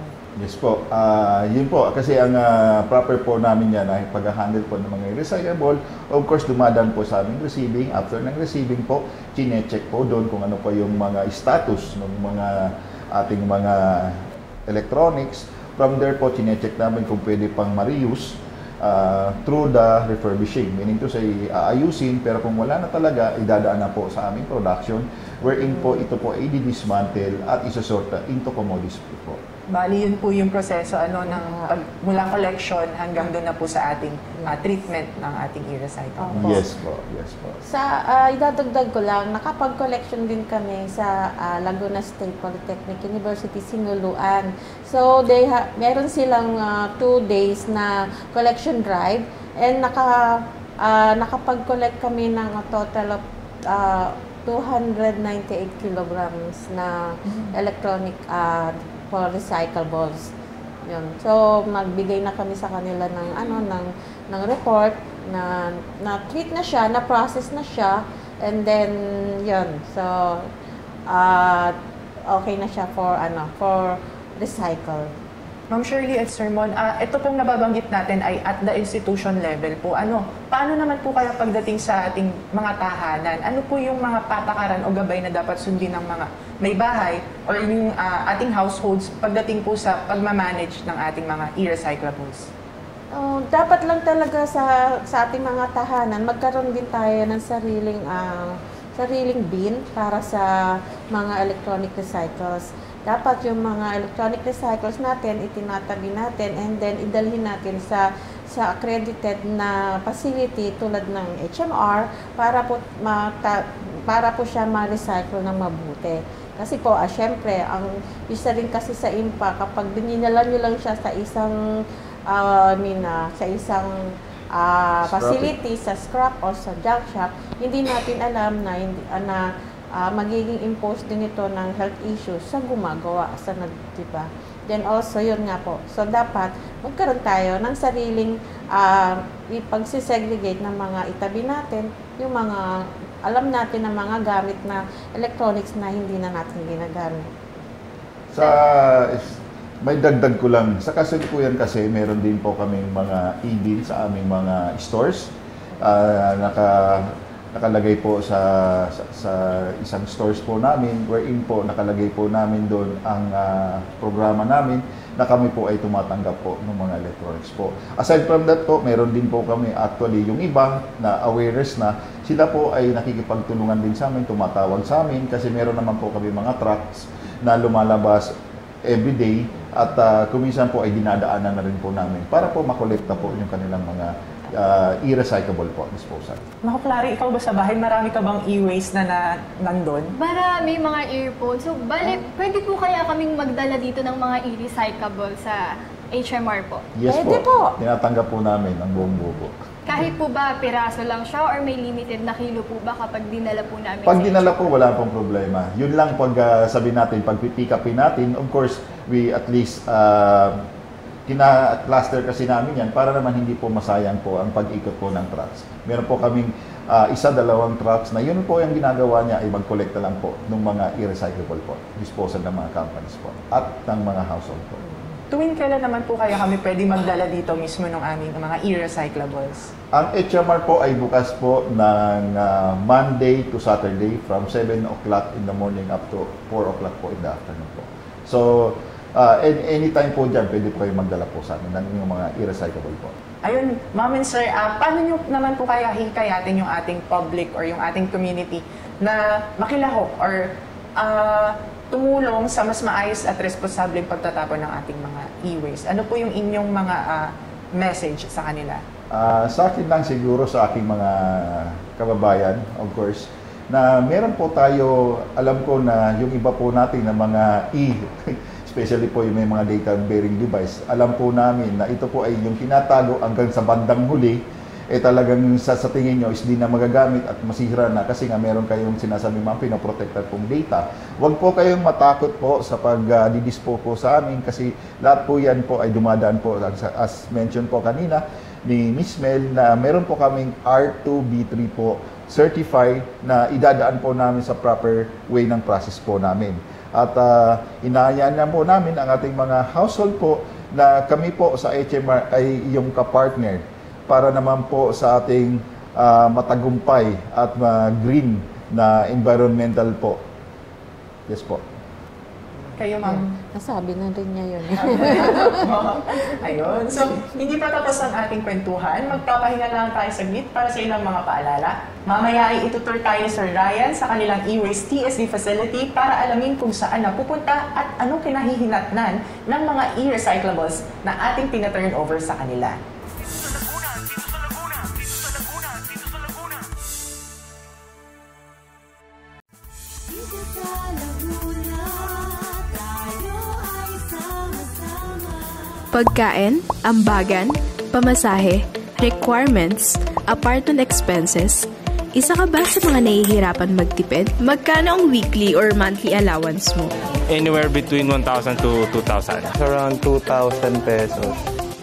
Yes po. Yun po. Kasi ang proper po namin yan ay pag-handle po ng mga recyclable. Of course, dumadaan po sa aming receiving. After ng receiving po, chine-check po doon kung ano pa yung mga status ng mga ating mga electronics. From there po, chine-check namin kung pwede pang ma-reuse through the refurbishing. Meaning to say, aayusin, pero kung wala na talaga, idadaan na po sa aming production, wherein po ito po ay dismantle at isosort into commodities po. Bali, yun po yung proseso mula collection hanggang doon na po sa ating treatment ng ating e-recycle. Yes po, yes po. Idadagdag ko lang, nakapag-collection din kami sa Laguna State Polytechnic University, Sinuluan. So, meron silang 2 days na collection drive, and nakapag-collect kami ng a total of 298 kilograms na electronic for recyclables. Yun. So, magbigay na kami sa kanila ng report na treat na siya, na process na siya, and then yun. So, okay na siya for recycle. Ma'am Shirley at Sir Mon, ito pong nababanggit natin ay at the institution level po. Paano naman po kaya pagdating sa ating mga tahanan? Ano po yung mga patakaran o gabay na dapat sundin ng mga may bahay or yung ating households pagdating po sa pagmamanage ng ating mga e-recyclables? Dapat lang talaga sa ating mga tahanan, magkaroon din tayo ng sariling bin para sa mga electronic recycles. Dapat yung mga electronic recycles natin, itinatabi natin, and then idalhin natin sa accredited na facility tulad ng HMR para po siya ma-recycle ng mabuti. Kasi po, syempre, ang isa rin kasi sa impact, kapag dinala nyo lang siya sa isang facility, sa scrap or sa junk shop, hindi natin alam na magiging impose din ito ng health issues sa gumagawa, diba? Then also, yun nga po. So, dapat magkaroon tayo ng sariling ipag-segregate ng mga itabi natin, yung mga alam natin ng mga gamit na electronics na hindi na natin ginagamit. May dagdag ko lang. Sa kasalukuyan kasi, meron din po kaming mga e-bin sa aming mga stores. Nakalagay po sa isang stores po namin, wherein po nakalagay po namin doon ang programa namin na kami po ay tumatanggap po ng mga electronics po. Aside from that po, meron din po kami actually yung iba na awareness na sila po ay nakikipagtulungan din sa amin, tumatawag sa amin kasi meron naman po kami mga trucks na lumalabas everyday at kuminsan po ay dinadaanan na rin po namin para po makolekta po yung kanilang mga i-recyclable po disposal. Naku, Clary, ikaw ba sa bahay, marami ka bang e-waste na nandun? Marami mga earphones. So, pwede po kaya kaming magdala dito ng mga e-recyclable sa HMR po? Yes pwede po. Tinatanggap po namin ang buong buo. Kahit po ba piraso lang siya or may limited na kilo po ba kapag dinala po namin Pag sa dinala HMR? po, wala pong problema. Yun lang pag sabi natin, pag pick upin natin, of course, we at least kina-cluster kasi namin yan para naman hindi po masayang po ang pag-ikot po ng trucks. Meron po kaming isa-dalawang trucks na yun po yung ginagawa niya ay mag-collecta lang po ng mga i-recyclable po, disposal ng mga companies po at ng mga household po. Tuwing kailan naman po kaya kami pwede magdala dito mismo ng aming mga e-recyclables? Ang HMR po ay bukas po ng Monday to Saturday from 7 o'clock in the morning up to 4 o'clock po in the afternoon po. So, anytime po dyan, pwede po kayo magdala po sa amin ng inyong mga i-recyclable po. Ayun, Ma'am and Sir, paano nyo naman po kaya hikayatin yung ating public or yung ating community na makilahok or tumulong sa mas maayos at responsableng pagtatapon ng ating mga e-waste? Ano po yung inyong mga message sa kanila? Sa akin lang siguro, sa aking mga kababayan, of course, na meron po tayo, alam ko na yung iba po natin na mga especially po yung may mga data-bearing device, alam po namin na ito po ay yung tinatago hanggang sa bandang huli, talagang sa tingin nyo is di na magagamit at masira na kasi nga meron kayong sinasabi mga pinoprotected pong data. Huwag po kayong matakot po sa pag-didispo po sa amin kasi lahat po yan po ay dumadaan po, as mentioned po kanina ni Miss Mel, na meron po kaming R2B3 po certified na idadaan po namin sa proper way ng process po namin. At inaayaan na po namin ang ating mga household po na kami po sa HMR ay iyong kapartner para naman po sa ating matagumpay at green na environmental po. Yes po. Kayo, Ma'am? Nasabi na rin niya yun. Ayun. So, hindi pa tapos ang ating kwentuhan. Magpapahinga lang tayo saglit para sa ilang mga paalala. Mamaya ay itutur tayo Sir Ryan sa kanilang e-waste TSD facility para alamin kung saan napupunta at anong kinahihinatnan ng mga e-recyclables na ating tina-turn over sa kanila. Pagkain, ambagan, pamasahe, requirements, apartment expenses. Isa ka ba sa mga nahihirapan magtipid? Magkano ang weekly or monthly allowance mo? Anywhere between 1,000 to 2,000. Around 2,000 pesos.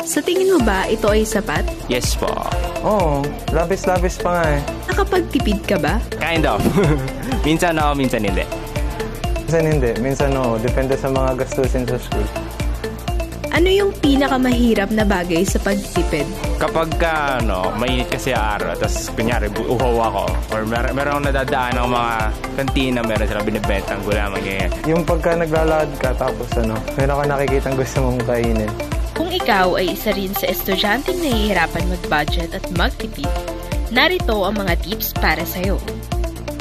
Sa tingin mo ba ito ay sapat? Yes po. Oo, labis-labis pa nga eh. Nakapagtipid ka ba? Kind of. Minsan oo, minsan hindi. Minsan hindi, minsan oo. Depende sa mga gastusin sa school. Ano yung pinakamahirap na bagay sa pagtipid? Kapag mainit kasi araw, tapos kunyari uhaw ako, or meron akong nadadaan ng mga kantina, meron sila binibentang gulaman, ganyan. Yung pagka naglalakad ka, tapos meron ka nakikitang gusto mong kainin. Kung ikaw ay isa rin sa estudyanteng nahihirapan mag-budget at magtipid, narito ang mga tips para sa'yo.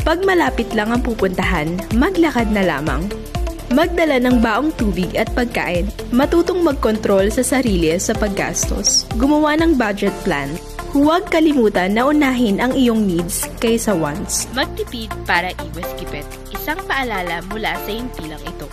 Pag malapit lang ang pupuntahan, maglakad na lamang. Magdala ng baong tubig at pagkain, matutong magkontrol sa sarili sa paggastos. Gumawa ng budget plan. Huwag kalimutan na unahin ang iyong needs kaysa wants. Magtipid para iwas gipit. Isang paalala mula sa himpilang ito.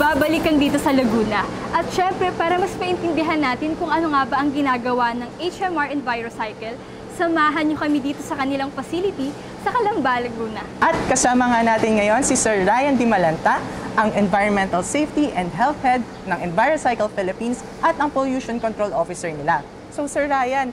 babalikan dito sa Laguna. At syempre, para mas maintindihan natin kung ano nga ba ang ginagawa ng HMR Envirocycle, samahan nyo kami dito sa kanilang facility sa Calamba, Laguna. At kasama nga natin ngayon si Sir Ryan Dimalanta, ang Environmental Safety and Health Head ng Envirocycle Philippines at ang Pollution Control Officer nila. So Sir Ryan,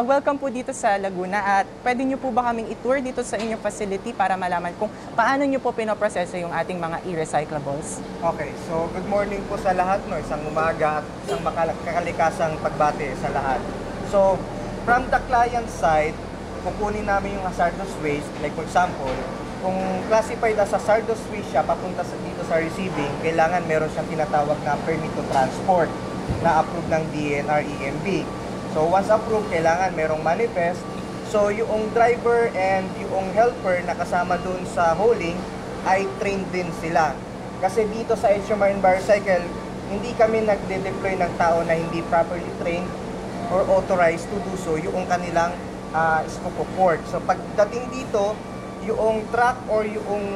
welcome po dito sa Laguna at pwede nyo po ba kaming i-tour dito sa inyong facility para malaman kung paano nyo po pinoproseso yung ating mga e-recyclables? Okay, so good morning po sa lahat, no? Isang umaga at isang makalikasang pagbate sa lahat. So from the client side, kukunin namin yung hazardous waste, like for example, kung classified as hazardous waste siya, papunta dito sa receiving, kailangan meron siyang tinatawag na permit to transport na approved ng DNR-EMB. So once approved, kailangan merong manifest. So yung driver and yung helper na kasama dun sa hauling ay trained din sila. Kasi dito sa HMR Envirocycle, hindi kami nagde-deploy ng tao na hindi properly trained or authorized to do so yung kanilang scope of work. So pagdating dito, yung truck or yung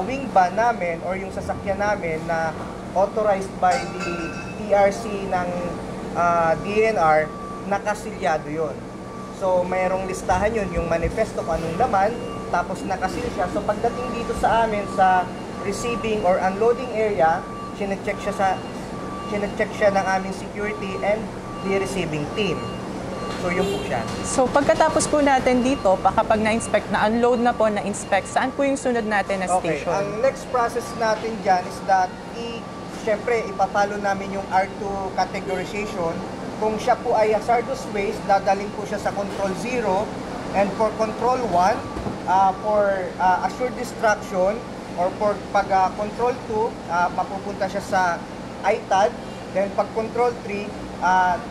wing van namin or yung sasakyan namin na authorized by the TRC ng DNR, nakasilyado yon. So mayroong listahan yun, yung manifesto kung anong laman, tapos nakasil siya. So pagdating dito sa amin sa receiving or unloading area, chinecheck siya ng aming security and the receiving team. So yun po siya. So pagkatapos po natin dito, kapag na-inspect, na-unload na po, na-inspect, saan po yung sunod natin na station? Okay, ang next process natin dyan is that syempre, ipapalo namin yung R2 categorization. Kung siya po ay hazardous waste, dadaling po siya sa control 0. And for control 1, for assured destruction, or for pag control 2, mapupunta siya sa ITAD. Then pag control 3,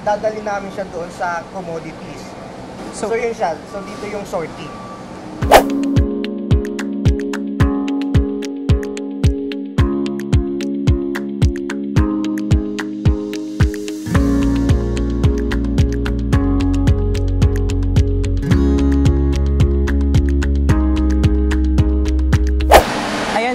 dadali namin siya doon sa commodities. So yun siya. So dito yung sorting.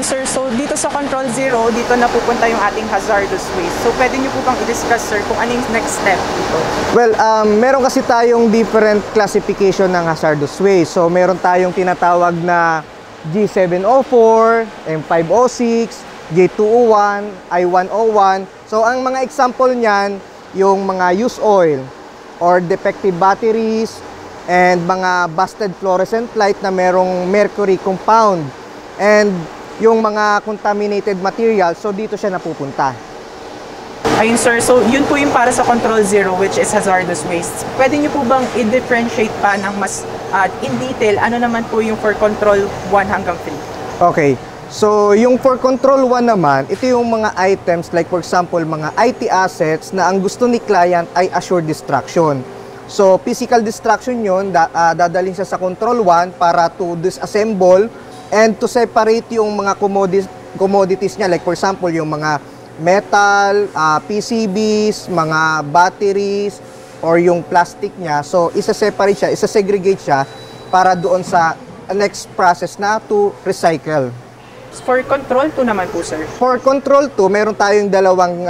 Sir, so dito sa Control 0, dito na pupunta yung ating hazardous waste. So pwede nyo po bang i-discuss, sir, kung ano yung next step dito? Well, meron kasi tayong different classification ng hazardous waste. So meron tayong tinatawag na G704, M506, J201, I101. So ang mga example niyan, yung mga used oil or defective batteries and mga busted fluorescent light na merong mercury compound. And yung mga contaminated material, so dito siya napupunta. Ayun sir, so yun po yung para sa Control 0, which is hazardous waste. Pwede nyo po bang i-differentiate pa ng mas in detail, ano naman po yung for Control 1 hanggang 3? Okay, so yung for Control 1 naman, ito yung mga items like for example, mga IT assets na ang gusto ni client ay assured destruction. So physical destruction yun, dadaling siya sa Control 1 para to disassemble and to separate yung mga commodities niya. Like for example, yung mga metal, PCBs, mga batteries, or yung plastic niya. So, isa-separate siya, isa-segregate siya para doon sa next process na to recycle. For Control 2 naman po, sir? For Control 2, meron tayong dalawang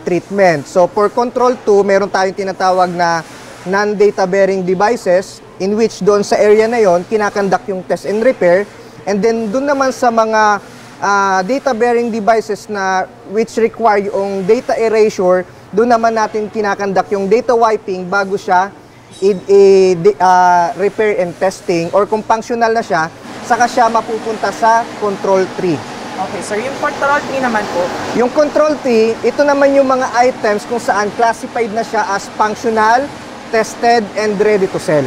treatment. So, for Control 2, meron tayong tinatawag na non-data bearing devices in which doon sa area na yon kinakandak yung test and repair, and then doon naman sa mga data bearing devices na which require yung data erasure, doon naman natin kinakandak yung data wiping bago siya repair and testing, or kung functional na siya, saka siya mapupunta sa Control 3. Okay, sir, yung Control 3 naman po? Yung Control 3, ito naman yung mga items kung saan classified na siya as functional, tested, and ready to sell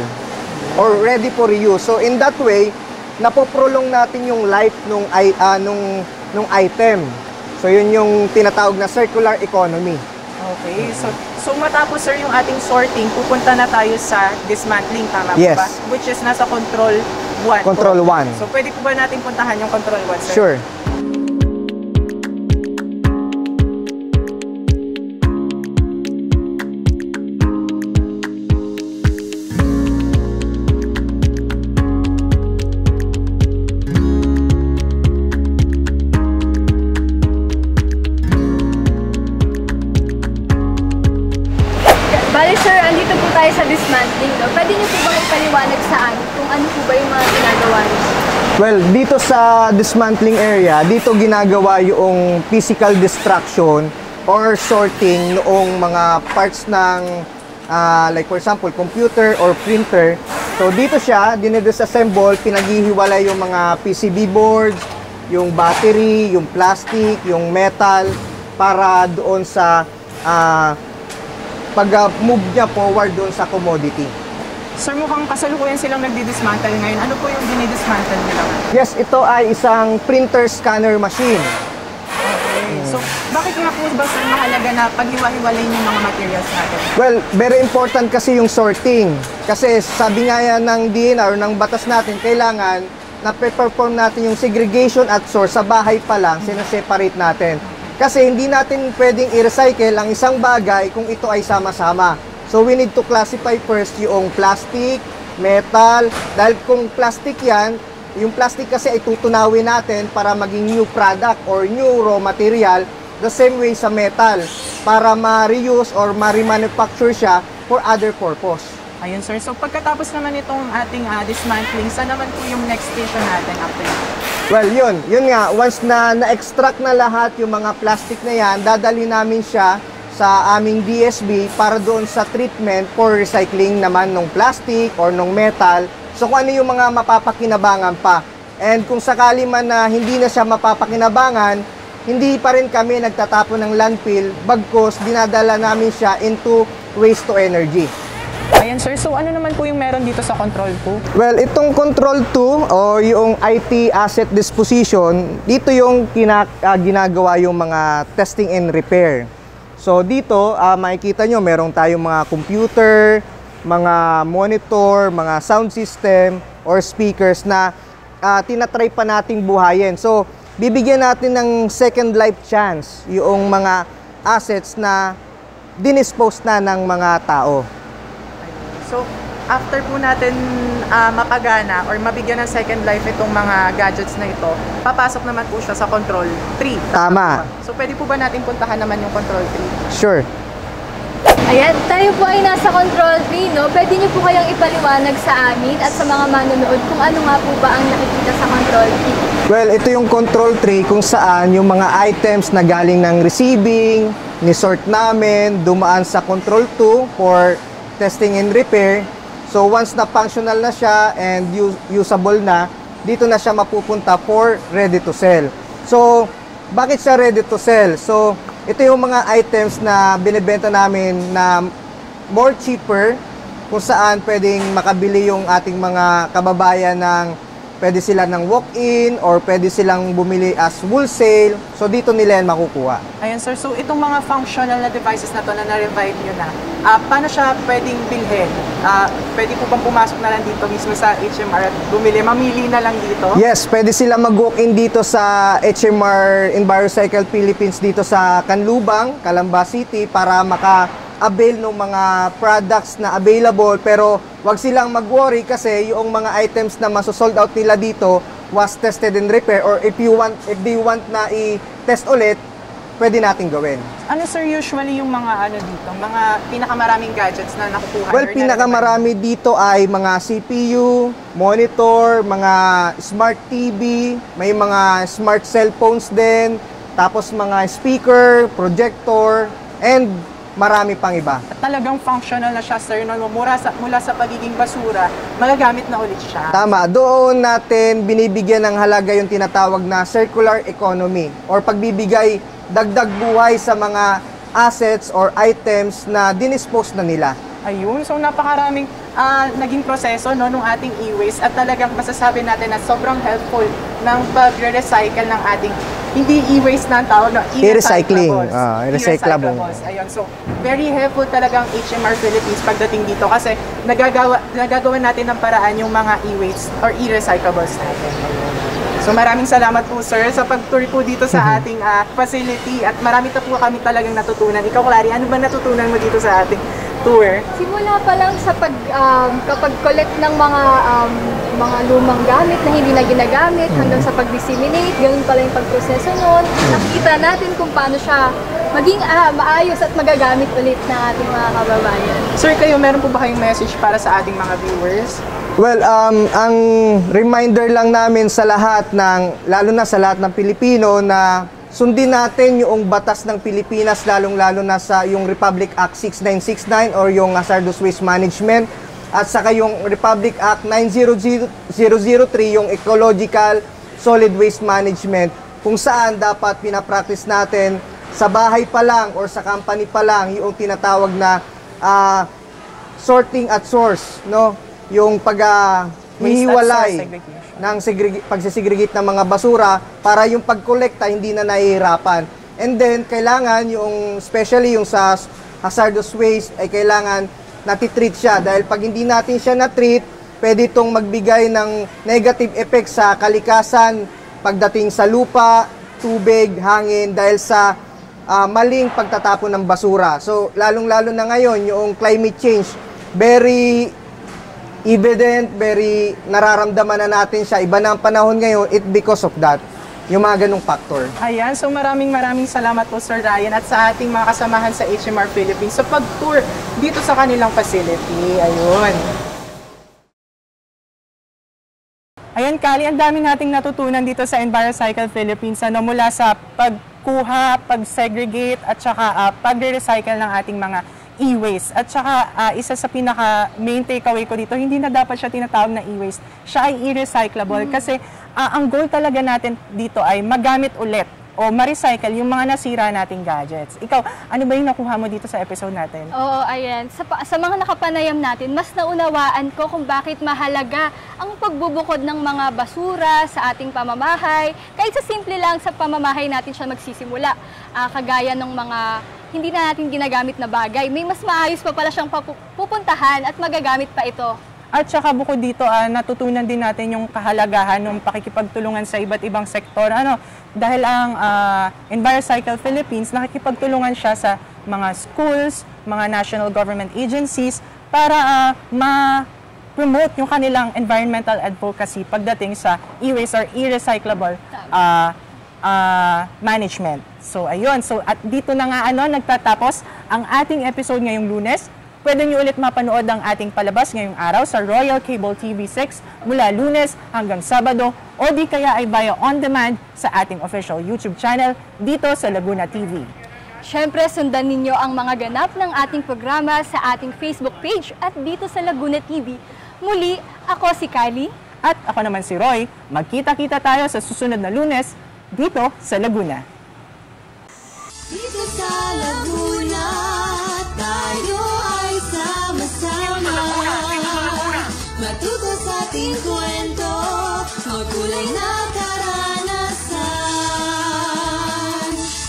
or ready for reuse. So in that way, napoprolong natin yung life nung item. So yun yung tinatawag na circular economy. Okay, so matapos sir yung ating sorting, pupunta na tayo sa dismantling, tama po ba? Which is nasa Control 1. Control 1. So pwede po ba natin puntahan yung Control 1, sir? Sure. dismantling, no? Pwede niyo po bang ipaliwanag sa amin kung ano po ba yung mga ginagawa niyo? Well, dito sa dismantling area, dito ginagawa yung physical destruction or sorting noong mga parts ng like for example, computer or printer. So dito siya, dinidisassemble, pinaghihiwalay yung mga PCB boards, yung battery, yung plastic, yung metal, para doon sa pag-move niya forward doon sa commodity. Sir, mukhang kasalukuyan silang nagdi-dismantle ngayon. Ano po yung dinidismantle nila? Yes, ito ay isang printer scanner machine. Okay. So, bakit nga po ba sir mahalaga na paghiwa-hiwalay yung mga materials natin? Well, very important kasi yung sorting. Kasi sabi nga yan ng DNR or ng batas natin, kailangan na perform natin yung segregation at source sa bahay pa lang, sinaseparate natin. Kasi hindi natin pwedeng i-recycle ang isang bagay kung ito ay sama-sama. So we need to classify first yung plastic, metal, dahil kung plastic yan, yung plastic kasi ay tutunawin natin para maging new product or new raw material, the same way sa metal, para ma-reuse or ma-remanufacture siya for other purpose. Ayun sir, so pagkatapos naman itong ating dismantling, saan naman po yung next station natin after that? Well, yun nga, once na na-extract na lahat yung mga plastic na yan, dadali namin siya sa aming DSB para doon sa treatment for recycling naman ng plastic or ng metal. So kung ano yung mga mapapakinabangan pa. And kung sakali man na hindi na siya mapapakinabangan, hindi pa rin kami nagtatapon ng landfill, bagkus dinadala namin siya into waste to energy. Ayan sir, so ano naman po yung meron dito sa Control 2? Well, itong Control 2 o yung IT Asset Disposition, dito yung ginagawa yung mga testing and repair. So dito, makikita nyo, meron tayong mga computer, mga monitor, mga sound system, or speakers na tinatry pa nating buhayin. So, bibigyan natin ng second life chance yung mga assets na dinispose na ng mga tao. So, after po natin mapagana or mabigyan ng second life itong mga gadgets na ito, papasok naman po siya sa Control 3. Tama. So, pwede po ba natin puntahan naman yung Control 3? Sure. Ayan, tayo po ay nasa Control 3, no? Pwede niyo po kayang ipaliwanag sa amin at sa mga manonood kung ano nga po ba ang nakikita sa Control 3? Well, ito yung Control 3 kung saan yung mga items na galing ng receiving, ni-sort namin, dumaan sa Control 2 for testing and repair. So once na functional na siya and usable na, dito na siya mapupunta for ready to sell. So bakit siya ready to sell? So ito yung mga items na binibenta namin na more cheaper, kung saan pwedeng makabili yung ating mga kababayan ng pwede sila ng walk-in or pwede silang bumili as wholesale. So dito nila yan makukuha. Ayun sir, so itong mga functional na devices na to na na-revive nyo na, paano siya pwedeng bilhin? Pwede po bang pumasok na lang dito mismo sa HMR at bumili? Mamili na lang dito? Yes, pwede sila mag-walk-in dito sa HMR Envirocycle Philippines dito sa Canlubang, Calamba City para maka-avail ng mga products na available. Pero wag silang mag-worry kasi yung mga items na masosold out nila dito was tested and repair, or if they want na i-test ulit, pwede natin gawin. Ano sir, usually yung mga dito, mga pinakamaraming gadgets na nakukuha? Well, pinakamarami dito ay mga CPU, monitor, mga smart TV, may mga smart cellphones din, tapos mga speaker, projector, and marami pang iba. At talagang functional na siya sir, no? Mula sa pagiging basura, magagamit na ulit siya. Tama, doon natin binibigyan ng halaga yung tinatawag na circular economy or pagbibigay dagdag buhay sa mga assets or items na dinispose na nila. Ayun, so napakaraming naging proseso nung ating e-waste at talagang masasabi natin na sobrang helpful ng pag-recycle ng ating hindi e-waste na ang tawag, no? E-recycling. E-recyclables. Ayun, so very helpful talagang HMR Philippines pagdating dito kasi nagagawa natin ng paraan yung mga e-waste or e-recyclables natin. So maraming salamat po sir sa pag-tour po dito sa ating facility at marami po kami talagang natutunan. Ikaw, Clary, ano ba natutunan mo dito sa ating tour? Simula pa lang sa kapag collect ng mga lumang gamit na hindi na ginagamit hanggang sa pag-disseminate, ganun pala yung pagproseso nun. Nakikita natin kung paano siya maging maayos at magagamit ulit ng ating mga kababayan. Sir, kayo, meron po ba kayong message para sa ating mga viewers? Well, ang reminder lang namin sa lahat lalo na sa lahat ng Pilipino na sundin natin yung batas ng Pilipinas, lalong-lalo na sa yung Republic Act 6969 or yung Hazardous Waste Management at saka yung Republic Act 90003, yung Ecological Solid Waste Management, kung saan dapat pinapractice natin sa bahay pa lang or sa company pa lang yung tinatawag na sorting at source, no? Yung paghihiwalay ng pagsisegregate ng mga basura para yung pagkolekta hindi na nahihirapan. And then, kailangan yung, especially yung sa hazardous waste, ay kailangan natitreat siya. Dahil pag hindi natin siya natreat, pwede itong magbigay ng negative effect sa kalikasan pagdating sa lupa, tubig, hangin, dahil sa maling pagtatapon ng basura. So, lalong-lalo na ngayon, yung climate change, very evident, very nararamdaman na natin siya. Iba na ang panahon ngayon, because of that. Yung mga ganong factor. Ayan, so maraming salamat po Sir Ryan at sa ating mga kasamahan sa HMR Philippines sa pag-tour dito sa kanilang facility. Ayun. Ayan, Kali, ang dami nating natutunan dito sa EnviroCycle Philippines mula sa pagkuha, pag-segregate at saka pag-recycle ng ating mga e-waste. At saka isa sa pinaka-main takeaway ko dito, hindi na dapat siya tinatawag na e-waste. Siya ay e-recyclable kasi ang goal talaga natin dito ay magamit ulit o ma-recycle yung mga nasira nating gadgets. Ikaw, ano ba yung nakuha mo dito sa episode natin? Oo, ayan. Sa mga nakapanayam natin, mas naunawaan ko kung bakit mahalaga ang pagbubukod ng mga basura sa ating pamamahay. Kahit sa simple lang sa pamamahay natin siya magsisimula. Kagaya ng mga hindi na natin ginagamit na bagay. May mas maayos pa pala siyang pupuntahan at magagamit pa ito. At saka bukod dito, natutunan din natin yung kahalagahan ng pakikipagtulungan sa iba't ibang sektor. Dahil ang EnviroCycle Philippines, nakikipagtulungan siya sa mga schools, mga national government agencies para ma-promote yung kanilang environmental advocacy pagdating sa e-waste or e-recyclable management. So, ayun. So, at dito na nga nagtatapos ang ating episode ngayong Lunes. Pwede nyo ulit mapanood ang ating palabas ngayong araw sa Royal Cable TV6 mula Lunes hanggang Sabado o di kaya ay via on demand sa ating official YouTube channel dito sa Laguna TV. Siyempre, sundan ninyo ang mga ganap ng ating programa sa ating Facebook page at dito sa Laguna TV. Muli, ako si Kali. At ako naman si Roy. Magkita-kita tayo sa susunod na Lunes dito sa Laguna. Dito sa Laguna, tayo ay sama-sama. Matuto sa ating kwento, magkulay na karanasan.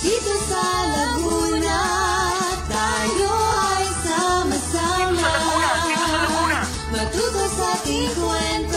Dito sa Laguna, tayo ay sama-sama. Matuto sa ating kwento.